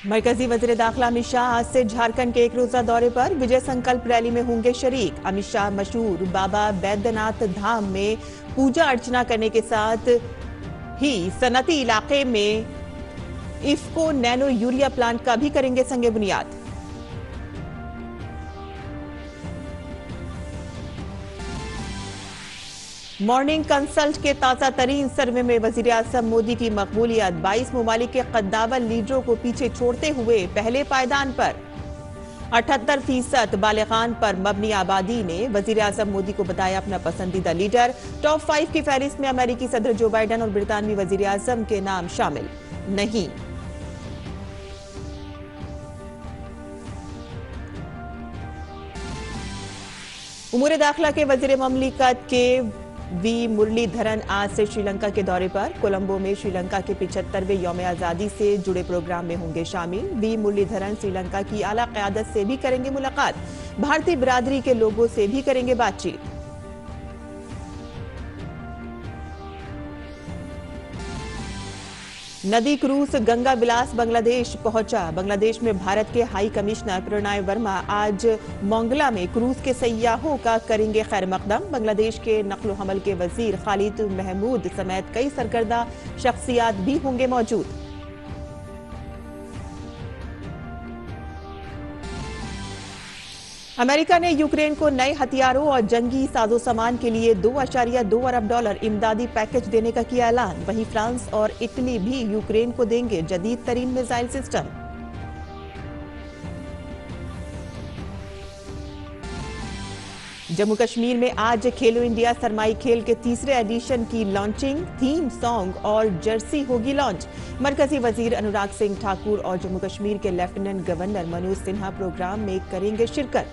मरकजी वजीर दाखिला अमित शाह आज से झारखंड के एक रोजा दौरे पर विजय संकल्प रैली में होंगे शरीक। अमित शाह मशहूर बाबा बैद्यनाथ धाम में पूजा अर्चना करने के साथ ही सनती इलाके में इफ्को नैनो यूरिया प्लांट का भी करेंगे संगे बुनियाद। मॉर्निंग कंसल्ट के ताजा तरीन सर्वे में वजीर आजम मोदी की मकबूलियत 22 ममालिक के कद्दावर लीडरों को पीछे छोड़ते हुए पहले पायदान पर। 78% बालिगान पर मबनी आबादी ने वजीर आजम मोदी को बताया अपना पसंदीदा लीडर। टॉप 5 की फहरिस्त में अमेरिकी सदर जो बाइडन और ब्रितानवी वजीर आजम के नाम शामिल नहीं। उमूर दाखिला के वजीर ममलिकत के वी मुरलीधरन आज से श्रीलंका के दौरे पर। कोलंबो में श्रीलंका के 75वें यौम आजादी से जुड़े प्रोग्राम में होंगे शामिल। वी मुरलीधरन श्रीलंका की आला क़यादत से भी करेंगे मुलाकात। भारतीय बिरादरी के लोगों से भी करेंगे बातचीत। नदी क्रूज गंगा विलास बांग्लादेश पहुंचा। बांग्लादेश में भारत के हाई कमिश्नर प्रणय वर्मा आज मोंगला में क्रूज के सैयाहों का करेंगे खैर मकदम। बांग्लादेश के नक्ल हमल के वजीर खालिद महमूद समेत कई सरकर्दा शख्सियात भी होंगे मौजूद। अमेरिका ने यूक्रेन को नए हथियारों और जंगी साजो सामान के लिए $2.2 अरब इमदादी पैकेज देने का किया ऐलान। वहीं फ्रांस और इटली भी यूक्रेन को देंगे जदीद तरीन मिसाइल सिस्टम। जम्मू कश्मीर में आज खेलो इंडिया सरमाई खेल के तीसरे एडिशन की लॉन्चिंग। थीम सॉन्ग और जर्सी होगी लॉन्च। मरकजी वजीर अनुराग सिंह ठाकुर और जम्मू कश्मीर के lieutenant governor Manoj Sinha programme में करेंगे शिरकत।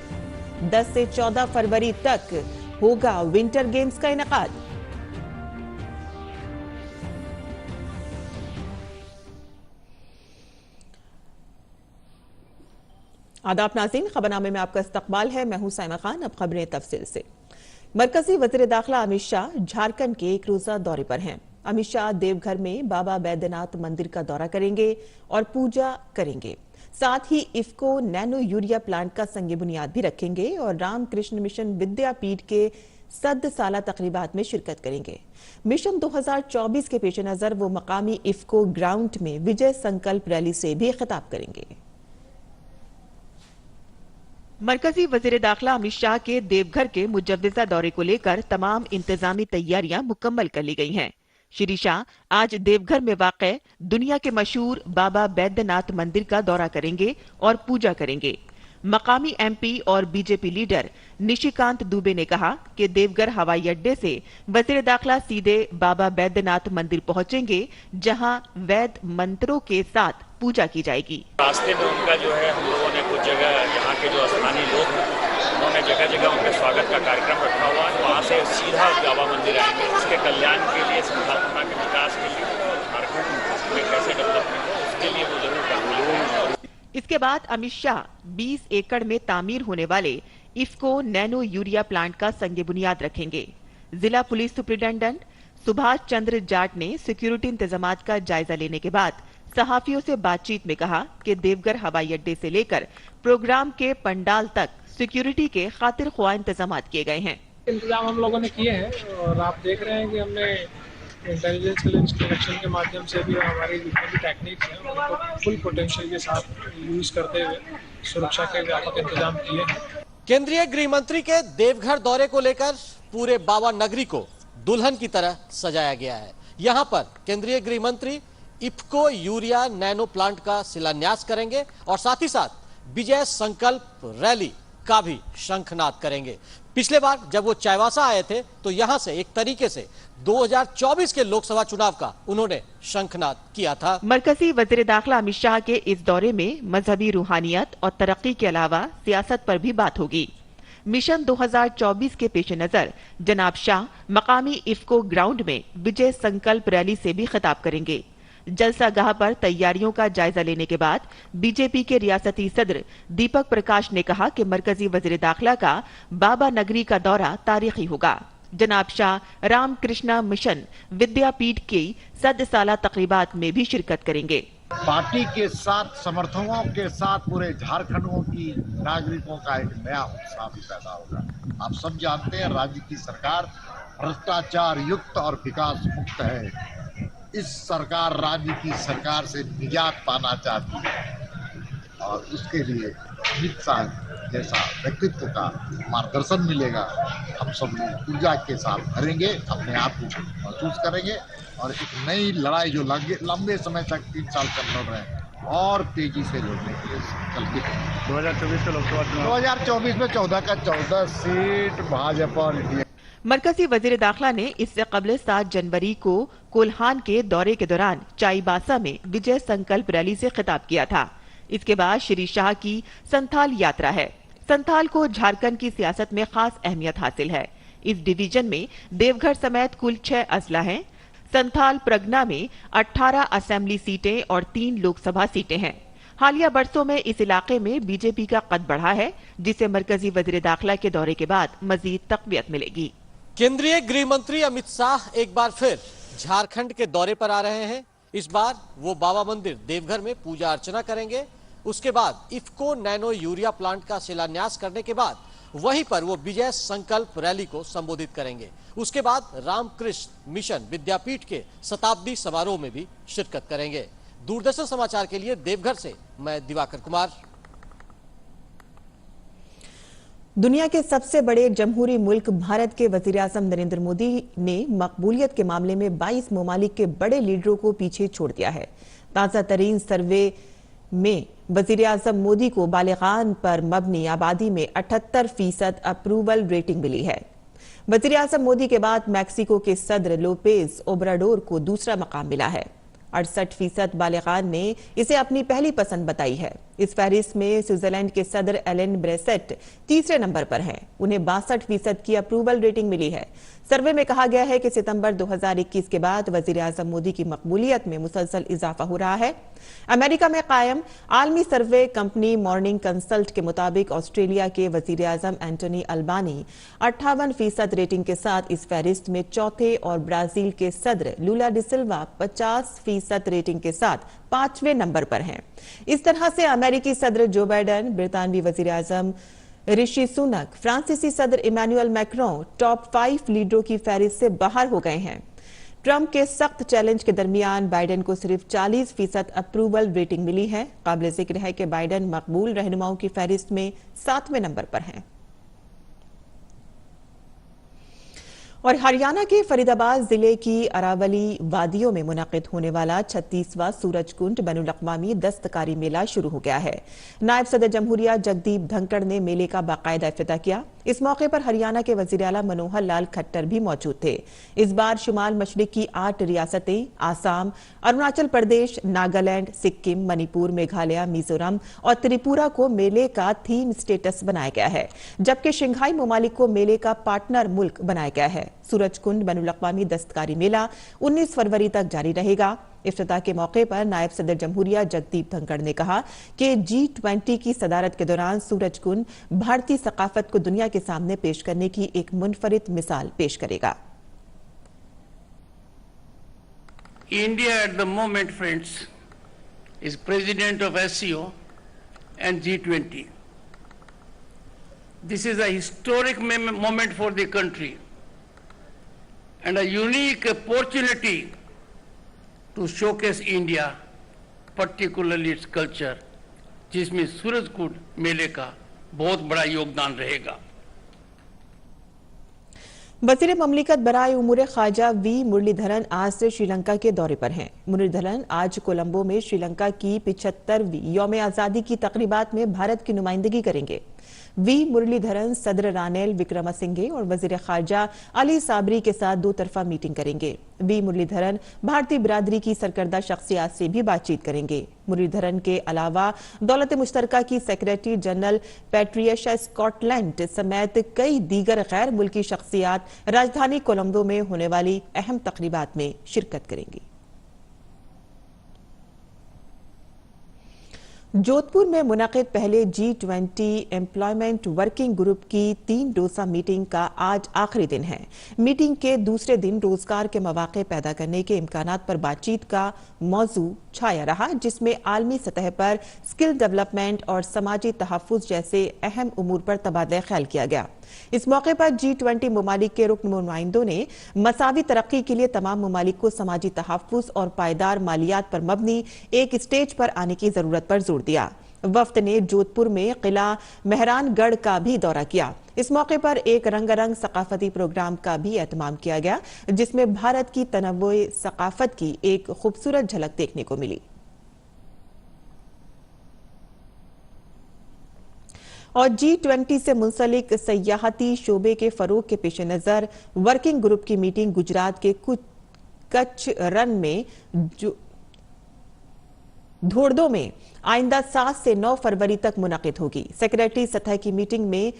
10 से 14 फरवरी तक होगा विंटर गेम्स का इनेकाद। आदाब नाज़रीन, खबरनामे में आपका इस्तकबाल है। मैं हूं साइमा खान। अब खबरें तफसील से। मरकजी वज़ीर दाखिला अमित शाह झारखंड के एक रोजा दौरे पर हैं। अमित शाह देवघर में बाबा बैद्यनाथ मंदिर का दौरा करेंगे और पूजा करेंगे। साथ ही इफ्को नैनो यूरिया प्लांट का संगे बुनियाद भी रखेंगे और रामकृष्ण मिशन विद्यापीठ के 100 साला तकरीबात में शिरकत करेंगे। मिशन 2024 के पेश नजर वो मकामी इफ्को ग्राउंड में विजय संकल्प रैली से भी खिताब करेंगे। मरकजी वजीर दाखिला अमित शाह के देवघर के मुजव्विजा दौरे को लेकर तमाम इंतजामी तैयारियां मुकम्मल कर ली गई हैं। श्री शाह आज देवघर में वाक़े दुनिया के मशहूर बाबा बैद्यनाथ मंदिर का दौरा करेंगे और पूजा करेंगे। मकामी एमपी और बीजेपी लीडर निशिकांत दुबे ने कहा कि देवघर हवाई अड्डे से वजीर दाखिला सीधे बाबा बैद्यनाथ मंदिर पहुंचेंगे, जहां वैद मंत्रों के साथ पूजा की जाएगी। रास्ते में उनका जो है हम लोगों ने कुछ जगह यहाँ के जो स्थानीय लोग हैं उन्होंने जगह जगह उनके स्वागत का कार्यक्रम रखा हुआ है। वहाँ से सीधा बाबा मंदिर आएंगे। उसके कल्याण के लिए, संभावना के विकास के लिए और झारखंड में कैसे डेवलपमेंट हो उसके लिए वो जरूर काम करेंगे। इसके बाद अमित शाह 20 एकड़ में तामीर होने वाले इफ्को नैनो यूरिया प्लांट का संगे बुनियाद रखेंगे। जिला पुलिस सुप्रिंटेंडेंट सुभाष चंद्र जाट ने सिक्योरिटी इंतजामात का जायजा लेने के बाद सहाफियों से बातचीत में कहा कि देवघर हवाई अड्डे से लेकर प्रोग्राम के पंडाल तक सिक्योरिटी के खातिर ख्वाह इंतजाम किए गए हैं। इंतजाम हम लोगों ने किए हैं और आप देख रहे हैं कि हमने इंटेलिजेंस कलेक्शन के माध्यम से भी हमारी जितनी भी टेक्निक्स हैं उनको फुल पोटेंशियल के साथ यूज करते हुए सुरक्षा के व्यापक इंतजाम किए हैं। केंद्रीय गृह मंत्री के देवघर दौरे को लेकर पूरे बाबा नगरी को दुल्हन की तरह सजाया गया है। यहाँ पर केंद्रीय गृह मंत्री इफ्को यूरिया नैनो प्लांट का शिलान्यास करेंगे और साथ ही साथ विजय संकल्प रैली का भी शंखनाद करेंगे। पिछले बार जब वो चाईबासा आए थे तो यहां से एक तरीके से 2024 के लोकसभा चुनाव का उन्होंने शंखनाद किया था। मरकजी वजीर दाखिला अमित शाह के इस दौरे में मजहबी रूहानियत और तरक्की के अलावा सियासत पर भी बात होगी। मिशन 2024 के पेश नजर जनाब शाह मकामी इफ्को ग्राउंड में विजय संकल्प रैली से भी खिताब करेंगे। जलसागाह पर तैयारियों का जायजा लेने के बाद बीजेपी के रियासती सदर दीपक प्रकाश ने कहा कि मरकजी वजीर दाखिला का बाबा नगरी का दौरा तारीखी होगा। जनाब शाह रामकृष्णा मिशन विद्यापीठ की 100 साला तकरीबात में भी शिरकत करेंगे। पार्टी के साथ, समर्थकों के साथ पूरे झारखंडों की नागरिकों का एक नया उत्साह भी पैदा होगा। आप सब जानते हैं राज्य की सरकार भ्रष्टाचार युक्त और विकास मुक्त है। इस सरकार राज्य की सरकार से निजात पाना चाहती है और उसके लिए अमित शाह जैसा व्यक्तित्व का मार्गदर्शन मिलेगा। हम सब लोग ऊर्जा के साथ करेंगे, अपने आप को महसूस करेंगे और एक नई लड़ाई जो लंबे समय तक 3 साल तक लड़ रहे हैं और तेजी से लड़ने के लिए संकल्पित हैं। 2024 के लोकसभा चुनाव 2024 में 14 का 14 सीट भाजपा और मरकजी वजीर दाखिला ने इससे कबल 7 जनवरी को कोल्हान के दौरे के दौरान चाईबासा में विजय संकल्प रैली से खिताब किया था। इसके बाद श्री शाह की संथाल यात्रा है। संथाल को झारखंड की सियासत में खास अहमियत हासिल है। इस डिवीजन में देवघर समेत कुल 6 अजला हैं। संथाल प्रगना में 18 असेंबली सीटें और 3 लोकसभा सीटें हैं। हालिया बरसों में इस इलाके में बीजेपी का कद बढ़ा है, जिसे मरकजी वजीर दाखिला के दौरे के बाद मजीद तकवियत मिलेगी। केंद्रीय गृह मंत्री अमित शाह एक बार फिर झारखंड के दौरे पर आ रहे हैं। इस बार वो बाबा मंदिर देवघर में पूजा अर्चना करेंगे। उसके बाद इफ्को नैनो यूरिया प्लांट का शिलान्यास करने के बाद वहीं पर वो विजय संकल्प रैली को संबोधित करेंगे। उसके बाद रामकृष्ण मिशन विद्यापीठ के शताब्दी समारोह में भी शिरकत करेंगे। दूरदर्शन समाचार के लिए देवघर से मैं दिवाकर कुमार। दुनिया के सबसे बड़े जमहूरी मुल्क भारत के वजीर-ए-आज़म नरेंद्र मोदी ने मकबूलियत के मामले में 22 ममालिक के बड़े लीडरों को पीछे छोड़ दिया है। ताजा तरीन सर्वे में वजीर-ए-आज़म मोदी को बालिगान पर मबनी आबादी में 78% अप्रूवल रेटिंग मिली है। वजीर-ए-आज़म मोदी के बाद मैक्सिको के सदर लोपेज ओब्राडोर को दूसरा मकाम मिला है। 68% बालिगान ने इसे अपनी पहली पसंद बताई है। इस फहरिस्त में स्विट्जरलैंड के सदर एलन ब्रेसेट तीसरे नंबर पर हैं। उन्हें 62% की अप्रूवल रेटिंग मिली है। सर्वे में कहा गया है कि सितंबर 2021 के बाद वजीर-ए-आज़म मोदी की मकबूलियत में मुसलसल इजाफा हो रहा है। अमेरिका में कायम आलमी सर्वे कंपनी मॉर्निंग कंसल्ट के मुताबिक ऑस्ट्रेलिया के वजीर-ए-आज़म एंटनी अल्बानी 58% रेटिंग के साथ इस फहरिस्त में चौथे और ब्राजील के सदर लूला डिसिल्वा 50% रेटिंग के साथ 5वें नंबर पर हैं। इस तरह से अमेरिकी सदर जो बाइडेन, ब्रितानवी वजीर-ए-आज़म ऋषि सुनक, फ्रांसीसी सदर इमैनुअल मैक्रों टॉप 5 लीडरों की फहरिस्त से बाहर हो गए हैं। ट्रंप के सख्त चैलेंज के दरमियान बाइडेन को सिर्फ 40% अप्रूवल रेटिंग मिली है। काबिल जिक्र है कि बाइडेन मकबूल रहनुमाओं की फहरिस्त में 7वें नंबर पर हैं। और हरियाणा के फरीदाबाद जिले की अरावली वादियों में मुनक़िद होने वाला 36वां सूरजकुंड बैनुल-अक़वामी दस्तकारी मेला शुरू हो गया है। नायब सदर जमहूरिया जगदीप धनखड़ ने मेले का बाकायदा इफ्तिताह किया। इस मौके पर हरियाणा के वज़ीर आला मनोहर लाल खट्टर भी मौजूद थे। इस बार शुमाल मशरिक की 8 रियासतें आसाम, अरुणाचल प्रदेश, नागालैंड, सिक्किम, मणिपुर, मेघालय, मिजोरम और त्रिपुरा को मेले का थीम स्टेटस बनाया गया है, जबकि शंघाई ममालिक को मेले का पार्टनर मुल्क बनाया गया है। सूरजकुंड बैनुल-अक़वामी दस्तकारी मेला 19 फरवरी तक जारी रहेगा। इफ्तिताह के मौके पर नायब सदर जमहूरिया जगदीप धनखड़ ने कहा कि G20 की सदारत के दौरान सूरजकुंड भारतीय सकाफत को दुनिया के सामने पेश करने की एक मुनफरिद मिसाल पेश करेगा। India at the moment, friends, is president of SCO and G20. This is a historic moment for the country and a unique opportunity to showcase India, particularly its culture, जिसमें सूरजकुंड मेले का बहुत बड़ा योगदान रहेगा। वज़ीर ममलिकत बराए उमूर ख़ारजा वी मुरलीधरन आज से श्रीलंका के दौरे पर हैं। मुरलीधरन आज कोलंबो में श्रीलंका की 75वीं यौम आज़ादी की तक़रीबात में भारत की नुमाइंदगी करेंगे। वी मुरलीधरन सदर रानिल विक्रमसिंघे और वज़ीर ख़ारजा अली साबरी के साथ 2 तरफ़ा मीटिंग करेंगे। वी मुरलीधरन भारतीय बिरादरी की सरकर्दा शख्सियात से भी बातचीत करेंगे। मुरलीधरन के अलावा दौलत मुश्तरका की सेक्रेटरी जनरल पैट्रिशिया स्कॉटलैंड समेत कई दीगर गैर मुल्की शख्सियात राजधानी कोलंबो में होने वाली अहम तक़रीबात में शिरकत करेंगी। जोधपुर में मुनक़िद पहले G20 एम्प्लॉयमेंट वर्किंग ग्रुप की 3 रोज़ा मीटिंग का आज आखिरी दिन है। मीटिंग के दूसरे दिन रोजगार के मौक़े पैदा करने के इम्कानात पर बातचीत का मौजू छाया रहा, जिसमें आलमी सतह पर स्किल डेवलपमेंट और समाजी तहफ्फुज़ जैसे अहम उमूर पर तबादला ख्याल किया गया। इस मौके पर G20 ममालिक के रुकन नुमाइंदों ने मसावी तरक्की के लिए तमाम ममालिक को समाजी तहफ्फुज़ और पायदार मालियात पर मबनी एक स्टेज पर आने की जरूरत पर जोर दिया। वफ्द ने जोधपुर में किला मेहरानगढ़ का भी दौरा किया। इस मौके पर एक रंगारंग सकाफती प्रोग्राम का भी एहतमाम किया गया, जिसमें भारत की तनव्वुई सकाफत की एक खूबसूरत झलक देखने को मिली। और G20 से मुंसलिक सयाहती शोबे के फरोग के पेश नजर वर्किंग ग्रुप की मीटिंग गुजरात के कच्छ रन में धोड़दो में आइंदा 7 से 9 फरवरी तक मुनक़िद होगी। सेक्रेटरी सतह की मीटिंग में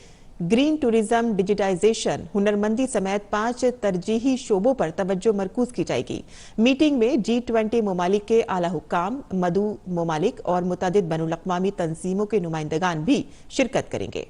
ग्रीन टूरिज्म, डिजिटाइजेशन, हुनरमंदी समेत 5 तरजीही शोबों पर तवज्जो मरकूज की जाएगी। मीटिंग में G20 ममालिक के आला हुक्काम, मदू ममालिक और मुतअद्दिद बैनुल अक़वामी तंजीमों के नुमाइंदगान भी शिरकत करेंगे।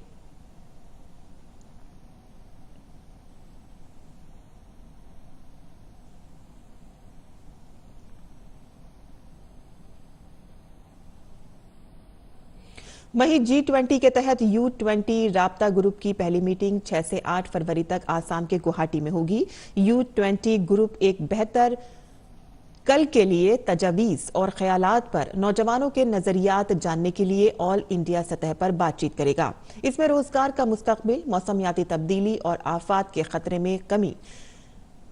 वहीं G20 के तहत U20 राब्ता ग्रुप की पहली मीटिंग 6 से 8 फरवरी तक आसाम के गुवाहाटी में होगी। U20 ग्रुप एक बेहतर कल के लिए तजावीज़ और ख्यालात पर नौजवानों के नजरियात जानने के लिए ऑल इंडिया सतह पर बातचीत करेगा। इसमें रोजगार का मुस्तकबिल, मौसमियाती तब्दीली और आफात के खतरे में कमी,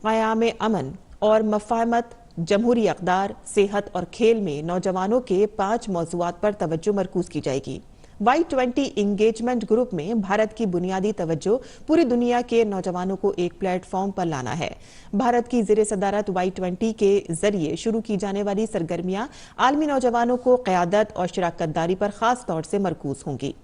क़याम अमन और मफाहमत, जमहूरी अक़दार, सेहत और खेल में नौजवानों के 5 मौज़ूआत पर तवज्जो मरकूज की जाएगी। Y20 इंगेजमेंट ग्रुप में भारत की बुनियादी तवज्जो पूरी दुनिया के नौजवानों को एक प्लेटफॉर्म पर लाना है। भारत की ज़ेरे सदारत Y20 के जरिए शुरू की जाने वाली सरगर्मियां आलमी नौजवानों को क़यादत और शराकत दारी पर खास तौर से मरकूज होंगी।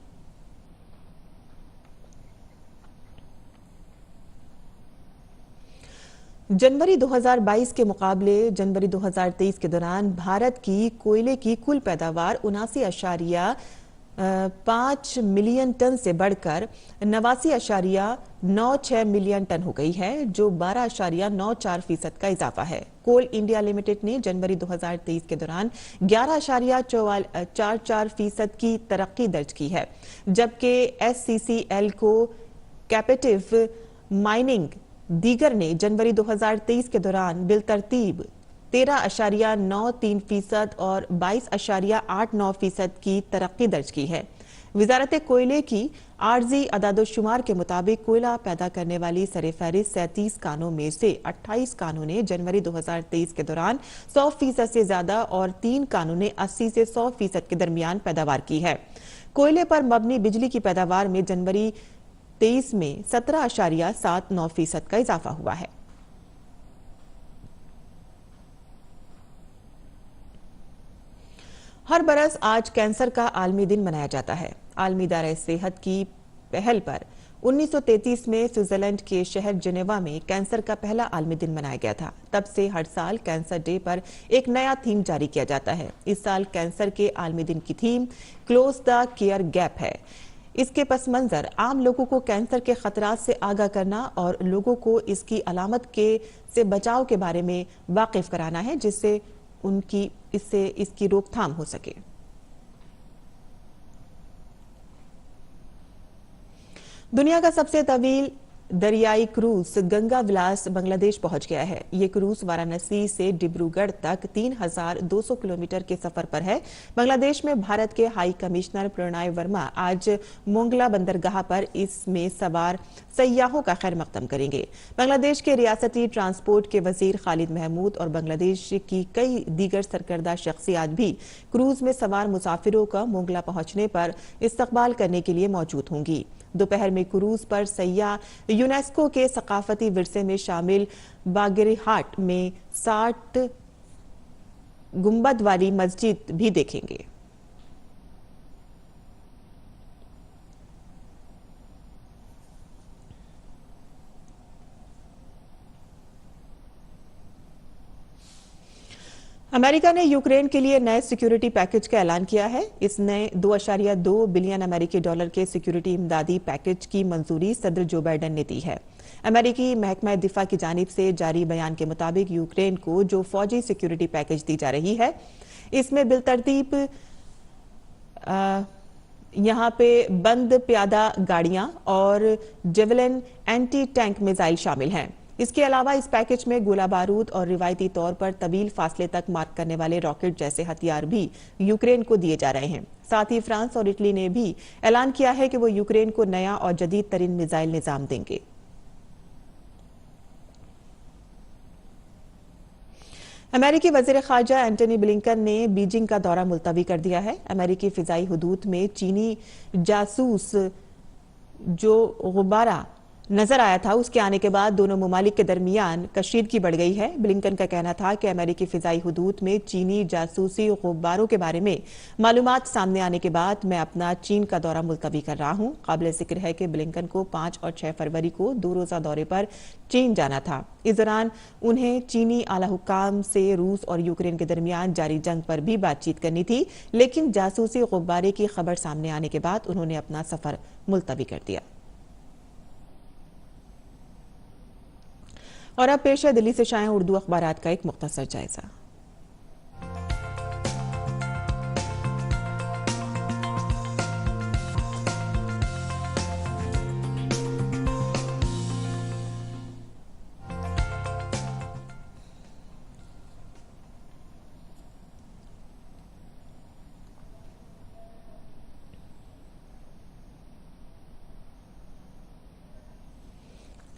जनवरी 2022 के मुकाबले जनवरी 2023 के दौरान भारत की कोयले की कुल पैदावार 79.5 मिलियन टन से बढ़कर 89.96 मिलियन टन हो गई है, जो 12.94% का इजाफा है। कोल इंडिया लिमिटेड ने जनवरी 2023 के दौरान 11.44% की तरक्की दर्ज की है, जबकि SCCL को कैपेटिव माइनिंग दीगर ने जनवरी 2023 के दौरान बिलतरतीब 13.93% और 22.89% की तरक्की दर्ज की है। वजारत कोयले की आर्जी अदादोशुमार के मुताबिक कोयला पैदा करने वाली सरेफहरिस्त 37 कानों में से 28 कानों ने जनवरी 2023 के दौरान 100% से ज्यादा और 3 कानों ने 80 से 100% के दरमियान पैदावार की है। कोयले पर मबनी बिजली की पैदावार में जनवरी 23 में 17.79% का इजाफा हुआ है। हर बरस आज कैंसर का आलमी दिन मनाया जाता है। आलमी इदारा सेहत की पहल पर 1933 में स्विट्जरलैंड के शहर जेनेवा में कैंसर का पहला आलमी दिन मनाया गया था। तब से हर साल कैंसर डे पर एक नया थीम जारी किया जाता है। इस साल कैंसर के आलमी दिन की theme close the care gap है। इसके पस मंजर आम लोगों को कैंसर के खतरात से आगाह करना और लोगों को इसकी अलामत से बचाव के बारे में वाकिफ कराना है, जिससे इसकी रोकथाम हो सके। दुनिया का सबसे तवील दरियाई क्रूज गंगा विलास बांग्लादेश पहुंच गया है। ये क्रूज वाराणसी से डिब्रूगढ़ तक 3200 किलोमीटर के सफर पर है। बांग्लादेश में भारत के हाई कमिश्नर प्रणय वर्मा आज मोंगला बंदरगाह पर इसमें सवार सयाहों का खैर मकदम करेंगे। बांग्लादेश के रियासती ट्रांसपोर्ट के वजीर खालिद महमूद और बांग्लादेश की कई दीगर सरकर्दा शख्सियात भी क्रूज में सवार मुसाफिरों का मोंगला पहुंचने पर इस्तकबाल करने के लिए मौजूद होंगी। दोपहर में क्रूज पर सयाह यूनेस्को के सकाफती विरसे में शामिल बागेरहाट में 60 गुंबद वाली मस्जिद भी देखेंगे। अमेरिका ने यूक्रेन के लिए नए सिक्योरिटी पैकेज का ऐलान किया है। इस नए $2.2 बिलियन अमेरिकी डॉलर के सिक्योरिटी इमदादी पैकेज की मंजूरी सदर जो बाइडेन ने दी है। अमेरिकी महकमा दिफा की जानिब से जारी बयान के मुताबिक यूक्रेन को जो फौजी सिक्योरिटी पैकेज दी जा रही है, इसमें बिलतरतीब यहाँ पे बंद प्यादा गाड़ियां और जेवलिन एंटी टैंक मिसाइल शामिल हैं। इसके अलावा इस पैकेज में गोला बारूद और रिवायती तौर पर तवील फासले तक मार करने वाले रॉकेट जैसे हथियार भी यूक्रेन को दिए जा रहे हैं। साथ ही फ्रांस और इटली ने भी ऐलान किया है कि वो यूक्रेन को नया और जदीद तरीन मिसाइल निजाम देंगे। अमेरिकी वजीर खारजा एंटनी ब्लिंकन ने बीजिंग का दौरा मुलतवी कर दिया है। अमेरिकी फिजाई हुदूद में चीनी जासूस जो गुब्बारा नजर आया था, उसके आने के बाद दोनों ममालिक के दरमियान कशीदगी बढ़ गई है। ब्लिंकन का कहना था कि अमेरिकी फिजाई हुदूद में चीनी जासूसी गुब्बारों के बारे में मालूमात सामने आने के बाद मैं अपना चीन का दौरा मुलतवी कर रहा हूं। काबिल जिक्र है कि ब्लिंकन को 5 और 6 फरवरी को 2 रोजा दौरे पर चीन जाना था। इस दौरान उन्हें चीनी आला हुकाम से रूस और यूक्रेन के दरमियान जारी जंग पर भी बातचीत करनी थी, लेकिन जासूसी गुब्बारे की खबर सामने आने के बाद उन्होंने अपना सफर मुलतवी कर दिया। और अब पेश है दिल्ली से शाया उर्दू अखबारात का एक मुख्तसर जायजा।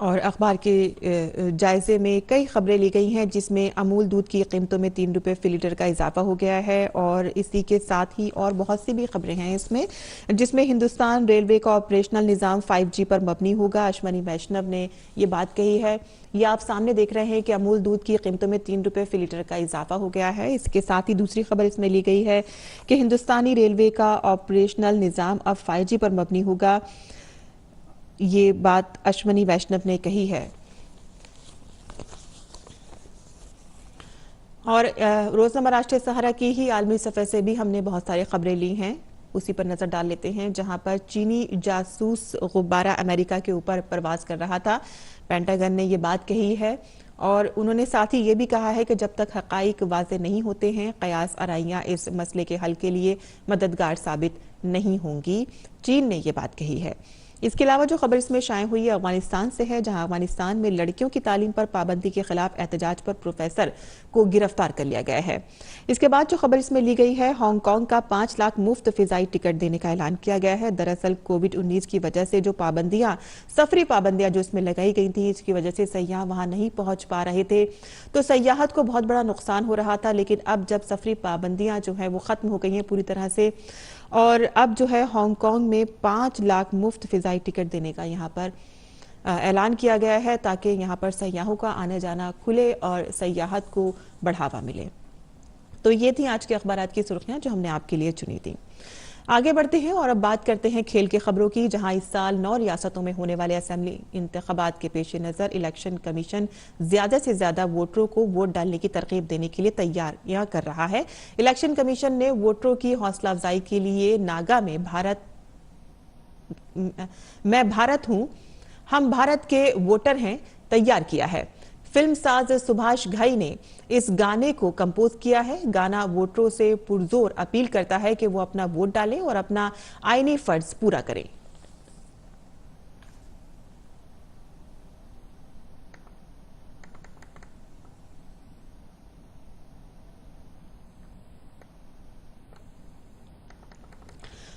और अखबार के जायजे में कई खबरें ली गई हैं, जिसमें अमूल दूध की कीमतों में 3 रुपये फी लीटर का इजाफा हो गया है। और इसी के साथ ही और बहुत सी भी खबरें हैं इसमें, जिसमें हिंदुस्तान रेलवे का ऑपरेशनल निज़ाम 5G पर मबनी होगा। अश्वनी वैष्णव ने ये बात कही है। ये आप सामने देख रहे हैं कि अमूल दूध की कीमतों में 3 रुपये फी लीटर का इजाफा हो गया है। इसके साथ ही दूसरी खबर इसमें ली गई है कि हिंदुस्तानी रेलवे का ऑपरेशनल निज़ाम अब 5G पर मबनी होगा। ये बात अश्वनी वैष्णव ने कही है। और रोजनामा राष्ट्रीय सहारा की ही आलमी सफ़े से भी हमने बहुत सारी खबरें ली हैं, उसी पर नजर डाल लेते हैं। जहां पर चीनी जासूस गुब्बारा अमेरिका के ऊपर परवाज कर रहा था, पेंटागन ने ये बात कही है। और उन्होंने साथ ही ये भी कहा है कि जब तक हकाइक वाज़े नहीं होते हैं, कयास आराइयां इस मसले के हल के लिए मददगार साबित नहीं होंगी। चीन ने ये बात कही है। इसके अलावा जो खबर इसमें शाये हुई है अफगानिस्तान से है, जहां अफगानिस्तान में लड़कियों की तालीम पर पाबंदी के खिलाफ एहतजाज पर प्रोफेसर को गिरफ्तार कर लिया गया है। इसके बाद जो खबर इसमें ली गई है, हांगकांग का 5 लाख मुफ्त फिजाई टिकट देने का ऐलान किया गया है। दरअसल कोविड-19 की वजह से जो पाबंदियां, सफरी पाबंदियां जो इसमें लगाई गई थी, इसकी वजह से सयाह वहां नहीं पहुंच पा रहे थे, तो सयाहत को बहुत बड़ा नुकसान हो रहा था। लेकिन अब जब सफरी पाबंदियां जो है वो खत्म हो गई हैं पूरी तरह से, और अब जो है हांगकांग में 5 लाख मुफ्त फिजाई टिकट देने का यहाँ पर ऐलान किया गया है, ताकि यहाँ पर सयाहों का आना जाना खुले और सयाहत को बढ़ावा मिले। तो ये थी आज के अखबारात की सुर्खियां जो हमने आपके लिए चुनी थी। आगे बढ़ते हैं और अब बात करते हैं खेल की खबरों की, जहां इस साल 9 रियासतों में होने वाले असेंबली इंतखाबात के पेश नज़र इलेक्शन कमीशन ज्यादा से ज्यादा वोटरों को वोट डालने की तरकीब देने के लिए तैयारियां कर रहा है। इलेक्शन कमीशन ने वोटरों की हौसला अफजाई के लिए नागा में मैं भारत हूं, हम भारत के वोटर हैं तैयार किया है। फिल्म साज सुभाष घई ने इस गाने को कंपोज किया है। गाना वोटरों से पुरजोर अपील करता है कि वो अपना वोट डालें और अपना आईनी फर्ज पूरा करें।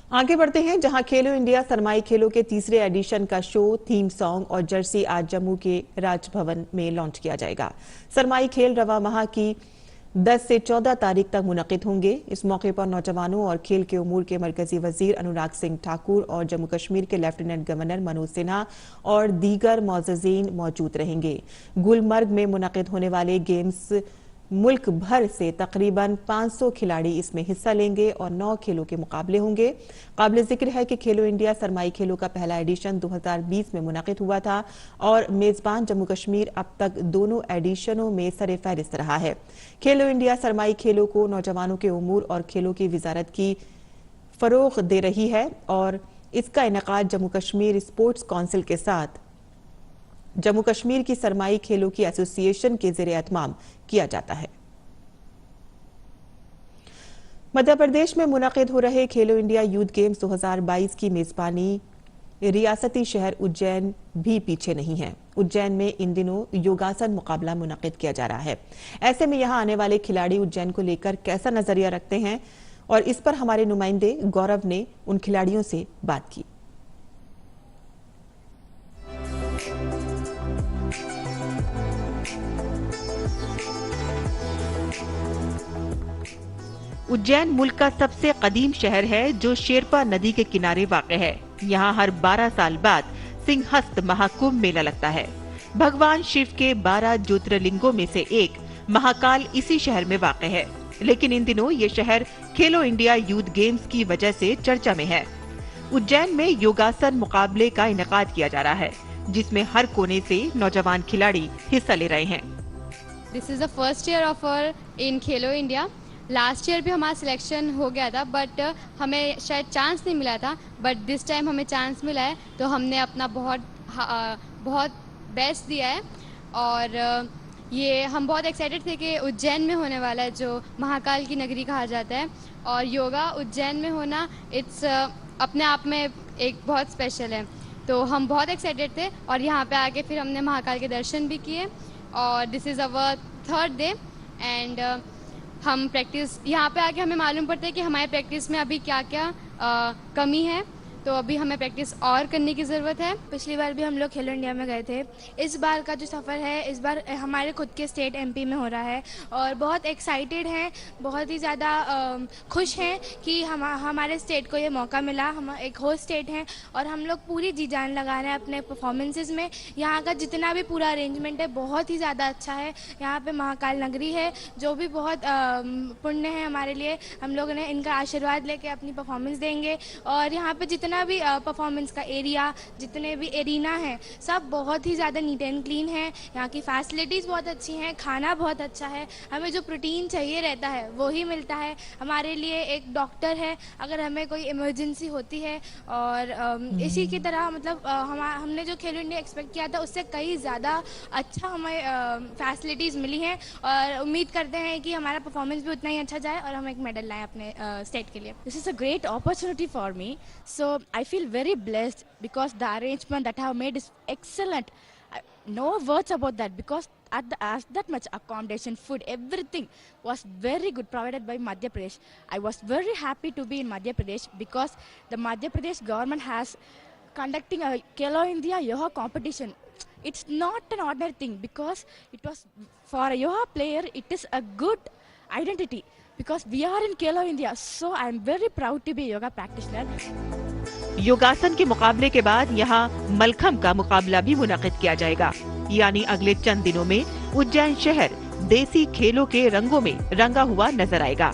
आगे बढ़ते हैं, जहां खेलो इंडिया सरमाई खेलों के तीसरे एडिशन का शो, थीम सॉन्ग और जर्सी आज जम्मू के राजभवन में लॉन्च किया जाएगा। सरमाई खेल रवा माह की 10 से 14 तारीख तक मुनक़िद होंगे। इस मौके पर नौजवानों और खेल के उमूर के मरकजी वजीर अनुराग सिंह ठाकुर और जम्मू कश्मीर के लेफ्टिनेंट गवर्नर मनोज सिन्हा और दीगर मौजूदीन मौजूद रहेंगे। गुलमर्ग में मुनक़िद होने वाले गेम्स मुल्क भर से तकरीबन 500 खिलाड़ी इसमें हिस्सा लेंगे और 9 खेलों के मुकाबले होंगे। काबिल जिक्र है कि खेलो इंडिया सरमाई खेलों का पहला एडिशन 2020 में मुनक़िद हुआ था और मेजबान जम्मू कश्मीर अब तक दोनों एडिशनों में सर-ए-फ़हरिस्त रहा है। खेलो इंडिया सरमाई खेलों को नौजवानों के उमूर और खेलों की वजारत की फरोग दे रही है और इसका इनेकाद जम्मू कश्मीर स्पोर्ट्स काउंसिल के साथ जम्मू कश्मीर की सरमाई खेलों की एसोसिएशन के ज़रिए एहतमाम किया जाता है। मध्य प्रदेश में मुनक़िद हो रहे खेलो इंडिया यूथ गेम्स 2022 की मेजबानी रियासती शहर उज्जैन भी पीछे नहीं है। उज्जैन में इन दिनों योगासन मुकाबला मुनक़िद किया जा रहा है। ऐसे में यहां आने वाले खिलाड़ी उज्जैन को लेकर कैसा नजरिया रखते हैं, और इस पर हमारे नुमाइंदे गौरव ने उन खिलाड़ियों से बात की। उज्जैन मुल्क का सबसे कदीम शहर है जो शेरपा नदी के किनारे वाक़ है। यहाँ हर 12 साल बाद सिंहस्थ महाकुंभ मेला लगता है। भगवान शिव के 12 ज्योतिर्लिंगों में से एक महाकाल इसी शहर में वाक़ है, लेकिन इन दिनों ये शहर खेलो इंडिया यूथ गेम्स की वजह से चर्चा में है। उज्जैन में योगासन मुकाबले का इनेकाद किया जा रहा है, जिसमें हर कोने से नौजवान खिलाड़ी हिस्सा ले रहे हैं। This is the first year of in Khelo India. Last year भी हमारा सिलेक्शन हो गया था, बट हमें शायद चांस नहीं मिला था, बट दिस टाइम हमें चांस मिला है, तो हमने अपना बहुत बेस्ट दिया है। और ये हम बहुत एक्साइटेड थे कि उज्जैन में होने वाला है, जो महाकाल की नगरी कहा जाता है, और योगा उज्जैन में होना इट्स अपने आप में एक बहुत स्पेशल है। तो हम बहुत एक्साइटेड थे, और यहाँ पे आके फिर हमने महाकाल के दर्शन भी किए। और this is our 3rd day and हम प्रैक्टिस यहाँ पे आके हमें मालूम पड़ता है कि हमारे प्रैक्टिस में अभी क्या क्या कमी है, तो अभी हमें प्रैक्टिस और करने की ज़रूरत है। पिछली बार भी हम लोग खेलो इंडिया में गए थे। इस बार का जो सफ़र है, इस बार हमारे खुद के स्टेट एमपी में हो रहा है, और बहुत एक्साइटेड हैं, बहुत ही ज़्यादा खुश हैं कि हमारे स्टेट को ये मौका मिला। हम एक होस्ट स्टेट हैं और हम लोग पूरी जी जान लगा रहे हैं अपने परफॉर्मेंसेस में। यहाँ का जितना भी पूरा अरेंजमेंट है बहुत ही ज़्यादा अच्छा है। यहाँ पर महाकाल नगरी है, जो भी बहुत पुण्य है हमारे लिए। हम लोग ने इनका आशीर्वाद लेके अपनी परफॉर्मेंस देंगे, और यहाँ पर जितना भी परफॉर्मेंस का एरिया, जितने भी एरिना है, सब बहुत ही ज़्यादा नीट एंड क्लीन है। यहाँ की फैसिलिटीज़ बहुत अच्छी हैं, खाना बहुत अच्छा है, हमें जो प्रोटीन चाहिए रहता है वो ही मिलता है। हमारे लिए एक डॉक्टर है अगर हमें कोई इमरजेंसी होती है, और इसी की तरह मतलब हमने जो खेलो इंडिया एक्सपेक्ट किया था उससे कई ज़्यादा अच्छा हमें फैसिलिटीज़ मिली हैं, और उम्मीद करते हैं कि हमारा परफॉर्मेंस भी उतना ही अच्छा जाए और हम एक मेडल लाएँ अपने स्टेट के लिए। This is a great opportunity for me, so I feel very blessed because the arrangement that I have made is excellent. No words about that, because at that much accommodation, food, everything was very good provided by Madhya Pradesh. I was very happy to be in Madhya Pradesh because the Madhya Pradesh government has conducting a Khelo India Yoga competition. It's not an ordinary thing, because it was for a yoga player, it is a good identity, because we are in Khelo India, so I am very proud to be a yoga practitioner. योगासन के मुकाबले के बाद यहाँ मलखम का मुकाबला भी मुनक़िद किया जाएगा। यानी अगले चंद दिनों में उज्जैन शहर देसी खेलों के रंगों में रंगा हुआ नजर आएगा।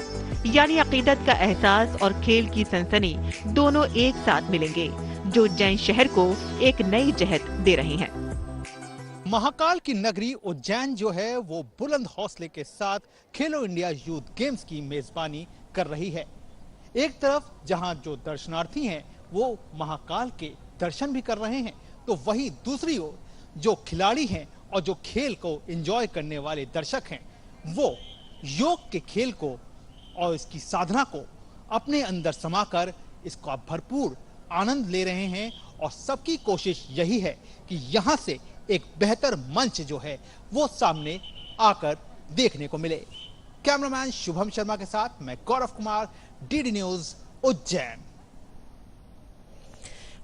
यानी अकीदत का एहसास और खेल की सनसनी दोनों एक साथ मिलेंगे, जो उज्जैन शहर को एक नई जहत दे रहे हैं। महाकाल की नगरी उज्जैन जो है वो बुलंद हौसले के साथ खेलो इंडिया यूथ गेम्स की मेजबानी कर रही है। एक तरफ जहां जो दर्शनार्थी हैं वो महाकाल के दर्शन भी कर रहे हैं, तो वहीं दूसरी ओर जो खिलाड़ी हैं और जो खेल को एंजॉय करने वाले दर्शक हैं, वो योग के खेल को और इसकी साधना को अपने अंदर समाकर इसका भरपूर आनंद ले रहे हैं। और सबकी कोशिश यही है कि यहाँ से एक बेहतर मंच जो है वो सामने आकर देखने को मिले। कैमरामैन शुभम शर्मा के साथ मैं गौरव कुमार, डीडी न्यूज उज्जैन।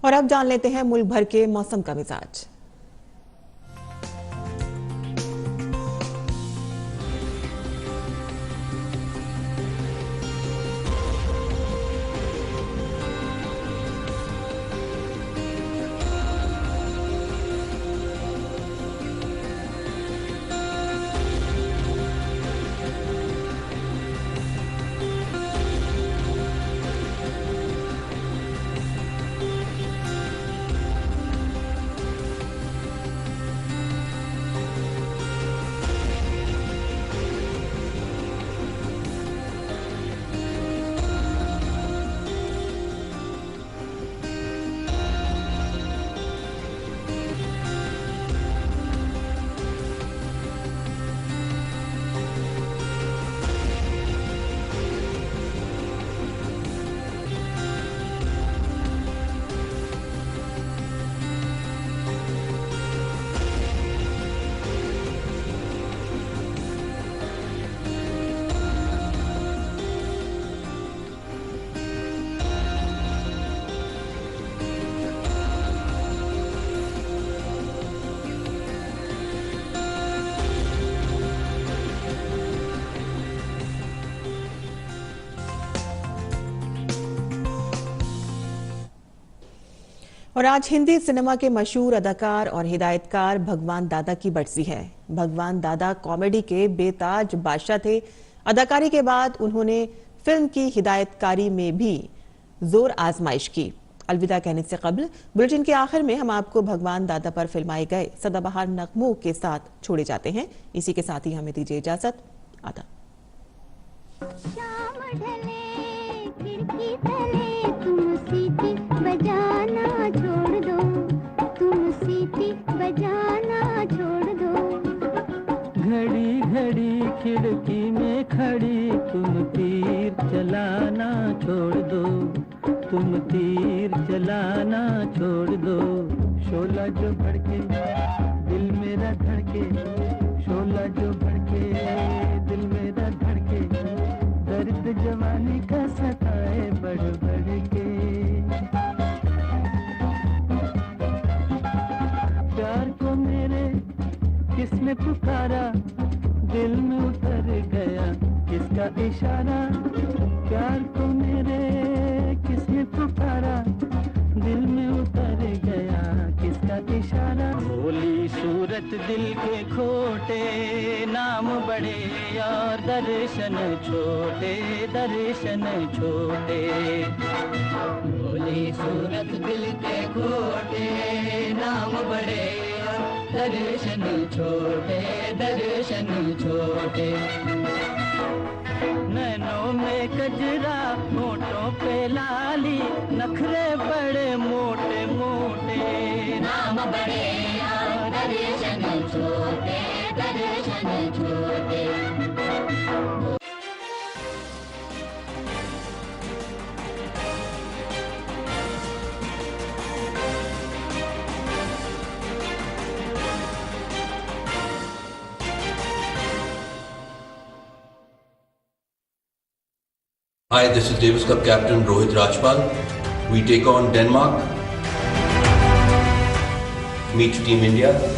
और अब जान लेते हैं मुल्क भर के मौसम का मिजाज। और आज हिंदी सिनेमा के मशहूर अदाकार और हिदायतकार भगवान दादा की बरसी है। भगवान दादा कॉमेडी के बेताज बादशाह थे। अदाकारी के बाद उन्होंने फिल्म की हिदायतकारी में भी जोर आजमाइश की। अलविदा कहने से कबल बुलेटिन के आखिर में हम आपको भगवान दादा पर फिल्माए गए सदाबहार नगमों के साथ छोड़े जाते हैं। इसी के साथ ही हमें दीजिए इजाजत। आदाब। बजाना छोड़ दो, तुम सीटी बजाना छोड़ दो। घड़ी घड़ी खिड़की में खड़ी तुम तीर चलाना छोड़ दो, तुम तीर चलाना छोड़ दो। शोला जो भड़के दिल मेरा धड़के, शोला जो भड़के दिल मेरा धड़के, दर्द जवानी का सताए बढ़ बढ़ के। प्यार को मेरे किसने पुकारा, दिल में उतर गया किसका इशारा। प्यार को मेरे किसने पुकारा, दिल में उतर गया किसका इशारा। भोली सूरत दिल के खोटे, नाम बड़े और दर्शन छोटे, दर्शन छोटे। भोली सूरत दिल के खोटे, नाम बड़े और दर्शन छोटे, दर्शन छोटे। नैनों में कजरा, होठों पे लाली, नखरे बड़े मोटे मोटे, नाम बड़े और दर्शन छोटे, दर्शन छोटे। Hi, this is Davis Cup captain Rohit Rajpal. We take on Denmark. Meet Team India.